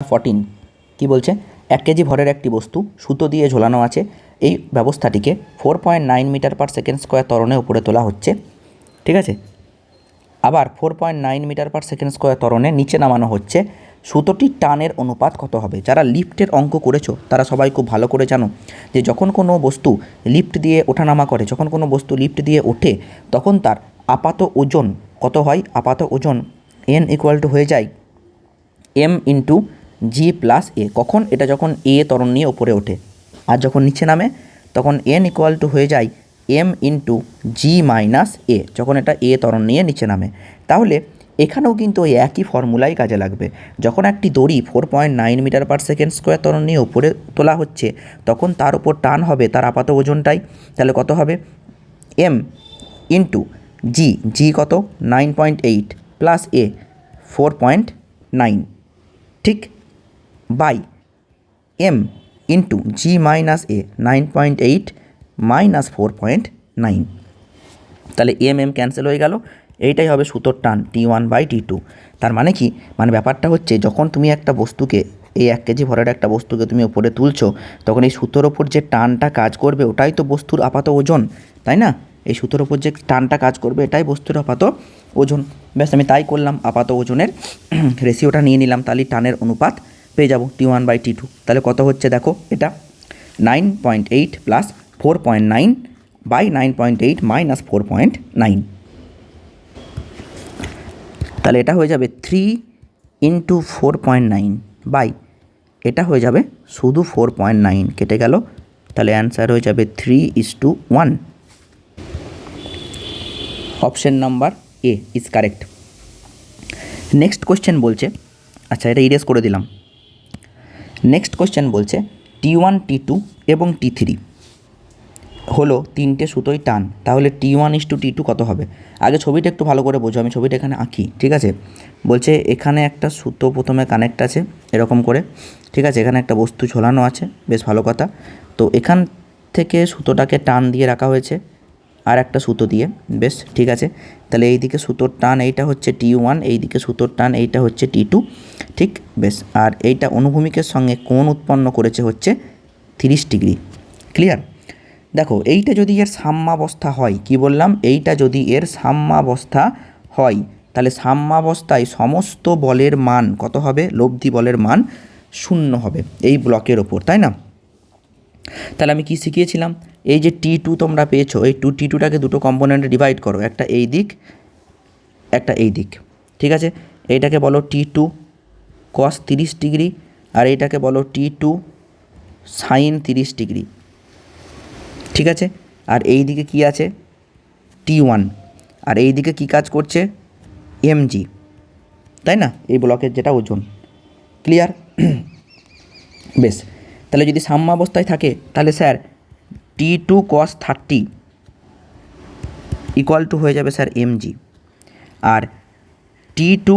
14 কি বলছে, 1 কেজি ভরের একটি বস্তু সুতো দিয়ে ঝোলানো আছে। এই ব্যবস্থাটিকে 4.9 মিটার পার সেকেন্ড স্কোয়ার ত্বরণে উপরে তোলা হচ্ছে। ঠিক আছে, আবার 4.9 মিটার পার সেকেন্ড স্কোয়ার ত্বরণে নিচে নামানো হচ্ছে। সুতোটির টানের অনুপাত কত হবে? যারা লিফটের অঙ্ক করেছো তারা সবাই খুব ভালো করে জানো যে যখন কোনো বস্তু লিফট দিয়ে ওঠানামা করে, যখন কোনো বস্তু লিফট দিয়ে ওঠে, তখন তার আপাত ওজন কত হয়? আপাত ওজন n ইকুয়াল টু হয়ে যায় m ইন্টু জি প্লাস এ। কখন? এটা যখন এ ত্বরণ নিয়ে ওপরে ওঠে। আর যখন নিচে নামে তখন n ইকুয়াল টু হয়ে যায় m ইন্টু জি মাইনাস এ, যখন এটা এ ত্বরণ নিয়ে নিচে নামে। তাহলে এখানেও কিন্তু ওই একই ফর্মুলাই কাজে লাগবে। যখন একটি দড়ি 4.9 মিটার পার সেকেন্ড স্কোয়ার ত্বরণ নিয়ে উপরে তোলা হচ্ছে, তখন তার উপর টান হবে তার আপাত ওজনটাই। তাহলে কত হবে? m ইন্টু জি কত? 9.8 প্লাস এ 4.9, ঠিক, by m into G minus A 9.8 minus 4.9। তাহলে এম ক্যান্সেল হয়ে গেল। এইটাই হবে সুতোর টান T1/T2। তার মানে কি? মানে ব্যাপারটা হচ্ছে যখন তুমি একটা বস্তুকে, এই 1 কেজি ভরের একটা বস্তুকে তুমি উপরে তুলছো, তখন এই সুতোর ওপর যে টানটা কাজ করবে ওটাই তো বস্তুর আপাত ওজন, তাই না? এই সুতোর ওপর যে টানটা কাজ করবে এটাই বস্তুর আপাত ওজন। ব্যাস, আমি তাই করলাম, আপাত ওজনের রেশিওটা নিয়ে নিলাম, তাহলে টানের অনুপাত পেয়ে যাব T1/T2। তাহলে কত হচ্ছে দেখো, এটা 9.8 প্লাস 4.9 বাই 9.8 মাইনাস 4.9। তাহলে এটা হয়ে যাবে 3 ইন্টু 4.9 বাই, এটা হয়ে যাবে শুধু 4.9 কেটে গেল। তাহলে অ্যান্সার হয়ে যাবে 3:1। Option number A is correct. Next question বলছে, আচ্ছা এটা ইরেজ করে দিলাম। নেক্সট কোয়েশ্চেন বলছে T1, T2 এবং T3 হলো তিনটে সুতোই টান, তাহলে T1:T2 কত হবে? আগে ছবিটা একটু ভালো করে বোঝো, আমি ছবিটা এখানে আঁকি, ঠিক আছে? বলছে এখানে একটা সুতো প্রথমে কানেক্ট আছে এরকম করে, ঠিক আছে? এখানে একটা বস্তু ঝোলানো আছে, বেশ ভালো কথা। তো এখান থেকে সুতোটাকে টান দিয়ে রাখা হয়েছে আর একটা সুতো দিয়ে, বেশ ঠিক আছে। তাহলে এই দিকে সুতোর টান এইটা হচ্ছে T1, এই দিকে সুতোর টান এইটা হচ্ছে T2, ঠিক, বেশ। আর এইটা অনুভূমিকের সঙ্গে কোণ উৎপন্ন করেছে হচ্ছে 30 ডিগ্রি। ক্লিয়ার? দেখো এইটা যদি এর সাম্যাবস্থা হয়, কি বললাম? এইটা যদি এর সাম্যাবস্থা হয়, তাহলে সাম্যাবস্থায় সমস্ত বলের মান কত হবে? লব্ধি বলের মান 0 হবে এই ব্লকের ওপর, তাই না? তাহলে আমি কি শিখিয়েছিলাম? এই যে T2 তোমরা পেয়েছো, এই T2টাকে দুটো কম্পোনেন্টে ডিভাইড করো, একটা এই দিক একটা এই দিক, ঠিক আছে? এইটাকে বলো T2 cos 30 ডিগ্রি আর এইটাকে বলো T2 sin 30 ডিগ্রি, ঠিক আছে? আর এই দিকে কি আছে? T1। আর এই দিকে কী কাজ করছে? mg, তাই না? এই ব্লকের যেটা ওজন। ক্লিয়ার? বেশ, তাহলে যদি সাম্যাবস্থায় থাকে তাহলে sir T2 cos 30 equal two হয়ে যাবে স্যার mg। আর T2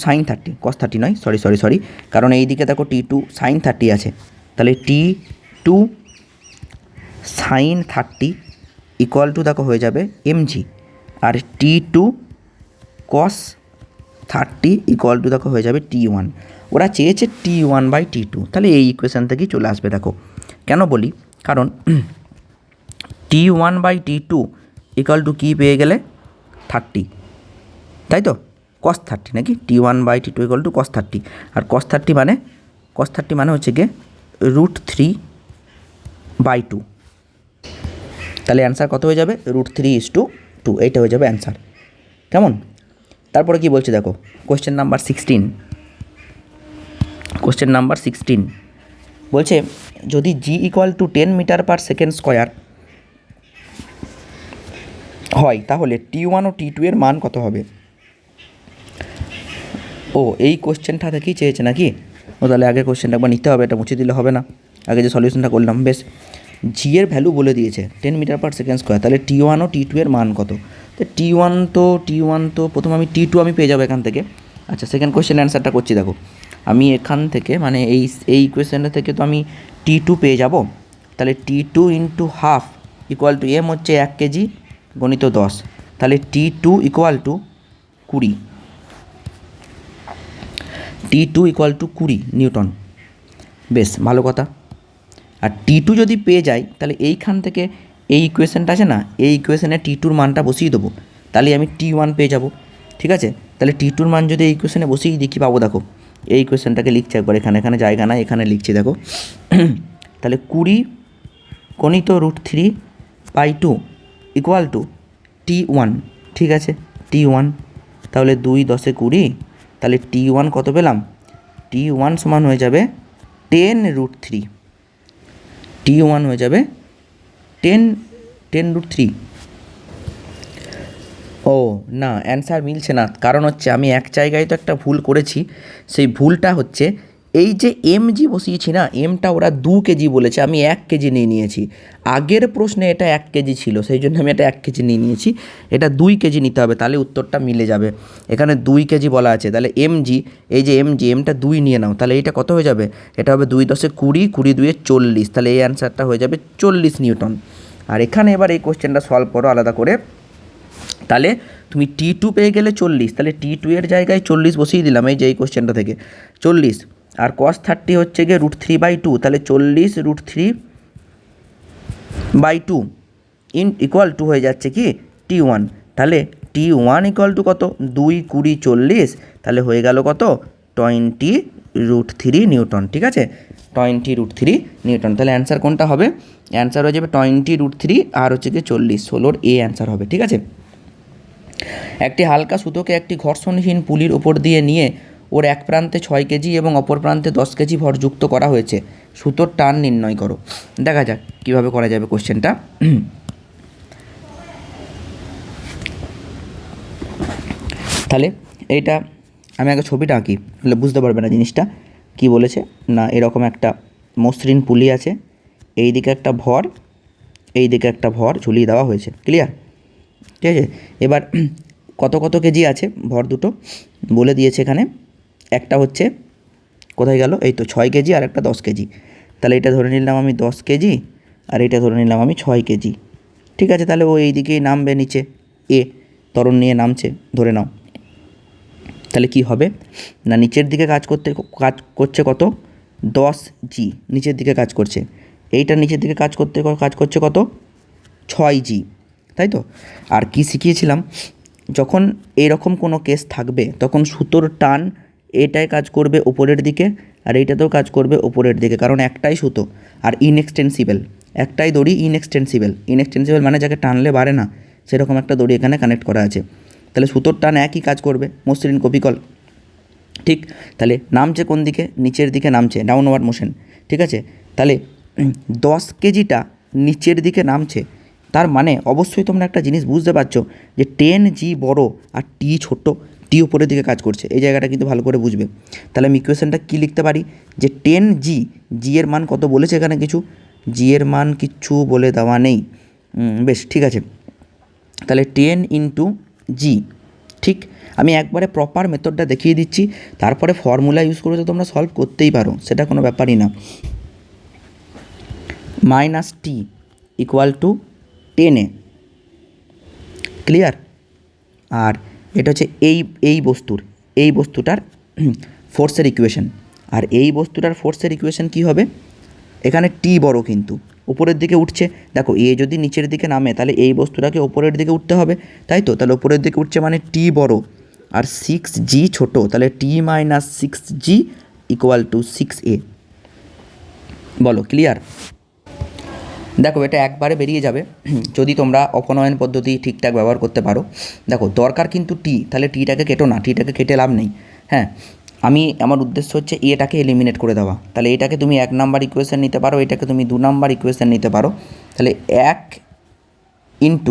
sin 30, cos 30 নয়, সরি, কারণ এই দিকে দেখো T2 sin 30 আছে, তাহলে T2 sin 30 ইকুয়াল টু দেখো হয়ে যাবে mg। আর T2 cos 30 ইকুয়াল টু দেখো হয়ে যাবে T1। ওরা চেয়েছে T1/T2, তাহলে এই ইকুয়েশান থেকেই চলে আসবে। দেখো কেন বলি, কারণ T1/T2 ইকুয়াল টু কী পেয়ে গেলে? 30, তাই তো? cos 30 নাকি? T1/T2 equal to cos 30। আর cos 30 মানে হচ্ছে গিয়ে √3/2। তাহলে অ্যান্সার কত হয়ে যাবে? √3:2, এইটা হয়ে যাবে অ্যান্সার। কেমন? তারপরে কি বলছে দেখো, কোয়েশ্চেন নাম্বার 16। কোয়েশ্চেন নাম্বার 16 বলছে যদি G equal to 10 metre per second square হয়, তাহলে T1 ও T2 এর মান কত হবে? ও এই কোয়েশ্চেনটা থেকেই চেয়েছে নাকি? ও তাহলে আগের কোয়েশ্চেনটা একবার নিতে হবে, এটা মুছে দিলে হবে না। আগে যে সলিউশনটা করলাম, বেশ। জি এর ভ্যালু বলে দিয়েছে 10 মিটার পার সেকেন্ড স্কোয়ার, তাহলে T1 ও T2 এর মান কত? তো T1 তো প্রথম আমি T2 আমি পেয়ে যাবো এখান থেকে। আচ্ছা, সেকেন্ড কোয়েশ্চেন অ্যান্সারটা করছি। দেখো আমি এখান থেকে মানে এই কোয়েশ্চেনটা থেকে তো আমি T2 পেয়ে যাব। তাহলে T2 into half equal to m হচ্ছে 1 কেজি গণিত 10, তাহলে T2 equal to 20। T2 equal to 20 Newton. বেশ ভালো কথা। আর T2 যদি পেয়ে যাই তাহলে এইখান থেকে এই ইকুয়েশনটা আছে না, এই ইকুয়েশনে T2র মানটা বসিয়ে দেবো, তাহলে আমি T1 পেয়ে যাব। ঠিক আছে, তাহলে T2র মান যদি এই ইকুয়েশনে বসিয়ে দিই কী পাবো দেখো, এই ইকুয়েশনটাকে লিখছি একবার, এখানে এখানে জায়গা না, এখানে লিখছি দেখো। তাহলে 20 গণিত √3/2 ইকুয়াল টু T1। ঠিক আছে, T1 তাহলে 2 × 10 = 20, তাহলে T1 কত পেলাম? T1 সমান হয়ে যাবে 10√3। T1 হয়ে যাবে 10√3। ও না, অ্যান্সার মিলছে না, কারণ হচ্ছে আমি এক জায়গায় তো একটা ভুল করেছি। সেই ভুলটা হচ্ছে এই যে mg বসিয়েছি না, এমটা ওরা 2 কেজি বলেছে, আমি 1 কেজি নিয়ে নিয়েছি। আগের প্রশ্নে এটা 1 কেজি ছিল, সেই জন্য আমি এটা 1 কেজি নিয়ে নিয়েছি। এটা 2 কেজি নিতে হবে, তাহলে উত্তরটা মিলে যাবে। এখানে 2 কেজি বলা আছে, তাহলে mg, এই যে এমটা 2 নিয়ে নাও, তাহলে এইটা কত হয়ে যাবে? এটা হবে 2 × 10 = 20, 20 × 2 = 40, তাহলে এই অ্যান্সারটা হয়ে যাবে 40 নিউটন। আর এখানে এবার এই কোশ্চেনটা সলভ করো আলাদা করে। তাহলে তুমি T2 পেয়ে গেলে 40, তাহলে T2 এর জায়গায় 40 বসিয়ে দিলাম এই যে এই কোশ্চেনটা থেকে 40। আর cos 30 হচ্ছে গিয়ে √3/2, তাহলে 40 √3/2 ইকুয়াল টু হয়ে যাচ্ছে কি T1। তাহলে T1 ইকুয়াল টু কত? 2 20 40, তাহলে হয়ে গেল কত? 20√3 নিউটন। ঠিক আছে, 20√3 নিউটন। তাহলে অ্যান্সার কোনটা হবে? অ্যান্সার হয়ে যাবে 20√3 আর হচ্ছে গিয়ে 40, 16 এ অ্যান্সার হবে। ঠিক আছে, একটি হালকা সুতোকে একটি ঘর্ষণহীন পুলির উপর দিয়ে নিয়ে ওর এক প্রান্তে 6 কেজি এবং অপর প্রান্তে 10 কেজি ভর যুক্ত করা হয়েছে, সুতোর টান নির্ণয় করো। দেখা যাক কীভাবে করা যাবে কোশ্চেনটা। তাহলে এইটা আমি আগে ছবিটা আঁকি, তাহলে বুঝতে পারবে না জিনিসটা কি বলেছে। না, এরকম একটা মসৃণ পুলি আছে, এই দিকে একটা ভর, এই দিকে একটা ভর ঝুলিয়ে দেওয়া হয়েছে। ক্লিয়ার? ঠিক আছে, এবার কত কত কেজি আছে ভর দুটো বলে দিয়েছে এখানে। একটা হচ্ছে কোথায় গেল, এই তো 6 কেজি, আর একটা 10 কেজি। তাহলে এটা ধরে নিলাম আমি 10 কেজি, আর এটা ধরে নিলাম আমি 6 কেজি। ঠিক আছে, তাহলে ও এই দিকেই নামবে নিচে, এ ত্বরণ নিয়ে নামছে ধরে নাও। তাহলে কি হবে না, নিচের দিকে কাজ করছে কত? 10g নিচের দিকে কাজ করছে, এইটা নিচের দিকে কাজ করছে কত? 6g, তাই তো? আর কি শিখিয়েছিলাম, যখন এরকম কোনো কেস থাকবে তখন সুতোর টান এটায় কাজ করবে ওপরের দিকে, আর এইটাতেও কাজ করবে ওপরের দিকে, কারণ একটাই সুতো আর ইনএক্সটেন্সিবল, একটাই দড়ি ইনএক্সটেন্সিবল মানে যাকে টানলে বাড়ে না, সেরকম একটা দড়ি এখানে কানেক্ট করা আছে। তাহলে সুতোর টান একই কাজ করবে, মসৃণ কপিকল। ঠিক, তাহলে নামছে কোন দিকে? নিচের দিকে নামছে, ডাউনওয়ার্ড মোশন। ঠিক আছে, তাহলে 10 কেজিটা নিচের দিকে নামছে, তার মানে অবশ্যই তোমরা একটা জিনিস বুঝতে পারছো যে 10g বড় আর t ছোট, t উপরের দিকে কাজ করছে, এই জায়গাটা কিন্তু ভালো করে বুঝবে। তাহলে আমি ইকুয়েশনটা কী লিখতে পারি যে 10g, g এর মান কত বলেছে এখানে? কিছু g এর মান কিচ্ছু বলে দেওয়া নেই। বেশ, ঠিক আছে, তাহলে 10 × g। ঠিক, আমি একবারে প্রপার মেথডটা দেখিয়ে দিচ্ছি, তারপরে ফর্মুলা ইউজ করে তো তোমরা সলভ করতেই পারো, সেটা কোনো ব্যাপারই না। -t = 10a। ক্লিয়ার? আর এটা হচ্ছে এই বস্তুটার ফোর্সের ইকুয়েশন। আর এই বস্তুটার ফোর্সের ইকুয়েশন কী হবে? এখানে টি বড় কিন্তু উপরের দিকে উঠছে, দেখো এ যদি নিচের দিকে নামে তাহলে এই বস্তুটাকে ওপরের দিকে উঠতে হবে, তাই তো? তাহলে ওপরের দিকে উঠছে মানে টি বড় আর 6g ছোট, তাহলে t - 6g = 6a। বলো, ক্লিয়ার? দেখো এটা একবারে বেরিয়ে যাবে যদি তোমরা অপনয়ন পদ্ধতি ঠিকঠাক ব্যবহার করতে পারো। দেখো দরকার কিন্তু টি, তাহলে টিটাকে কেটো না, টিটাকে কেটে লাভ নেই। হ্যাঁ, আমার উদ্দেশ্য হচ্ছে এটাকে এলিমিনেট করে দেওয়া। তাহলে এটাকে তুমি 1 নাম্বার ইকুয়েশন নিতে পারো, এটাকে তুমি 2 নাম্বার ইকুয়েশন নিতে পারো। তাহলে 1 ×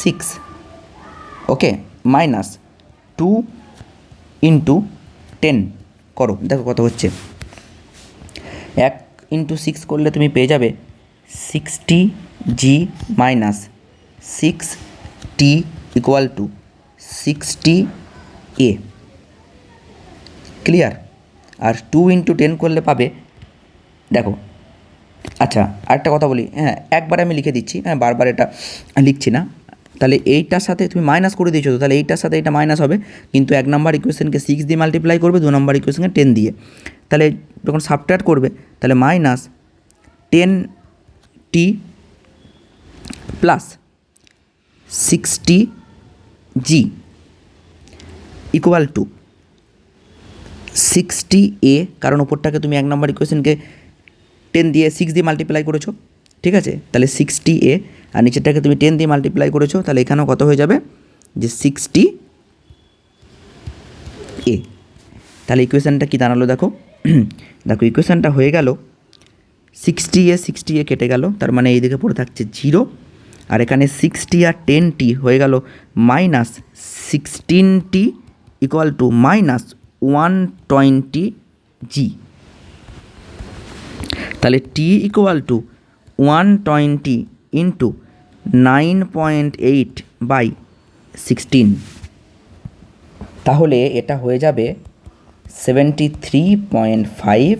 6, ওকে, -2 × 10 করো, দেখো কত হচ্ছে। 1 × 6 করলে তুমি পেয়ে যাবে 60g - 6t = 60a। ক্লিয়ার? আর 2 × 10 করলে পাবে, দেখো আচ্ছা আরেকটা কথা বলি, হ্যাঁ একবারে আমি লিখে দিচ্ছি, হ্যাঁ বারবার এটা লিখছি না, তাহলে এইটার সাথে তুমি মাইনাস করে দিয়েছো, তো তাহলে এইটার সাথে এটা মাইনাস হবে, কিন্তু 1 নম্বর ইকুয়েশনকে 6 দিয়ে মাল্টিপ্লাই করবে, 2 নম্বর ইকুয়েশনকে 10 দিয়ে। তাহলে যখন সাবট্রাক্ট করবে তাহলে minus 10t plus 60g equal to 60a, কারণ ওপরটাকে তুমি 1 নম্বর ইকুয়েশনকে 10 দিয়ে 6 দিয়ে মাল্টিপ্লাই করেছো, ঠিক আছে। তাহলে 60a, আর নিচেরটাকে তুমি 10 দিয়ে মাল্টিপ্লাই করেছো, তাহলে এখানেও কত হয়ে যাবে যে 60a। তাহলে ইকুয়েশানটা কি দাঁড়ালো দেখো, দেখো ইকুয়েশানটা হয়ে গেল 60a কেটে গেল, তার মানে এই দিকে পড়ে থাকছে 0, আর এখানে 60 আর 10t হয়ে গেল minus 16t equal to minus 120g। তাহলে t ইকুয়াল টু 120 ইন্টু 9.8/16, তাহলে এটা হয়ে যাবে 73.5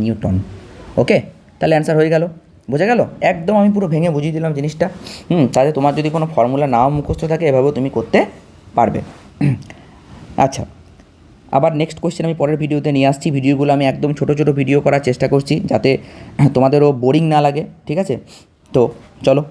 নিউটন। ওকে, তাহলে অ্যান্সার হয়ে গেল, বোঝা গেল? একদম আমি পুরো ভেঙে বুঝিয়ে দিলাম জিনিসটা। তাহলে তোমার যদি কোনো ফর্মুলা নাও মুখস্থ থাকে এভাবেও তুমি করতে পারবে। আচ্ছা, আবার নেক্সট কোয়েশ্চেন আমি পরের ভিডিওতে নিয়ে আসছি। ভিডিওগুলো আমি একদম ছোটো ছোটো ভিডিও করার চেষ্টা করছি যাতে তোমাদেরও বোরিং না লাগে, ঠিক আছে? তো চলো।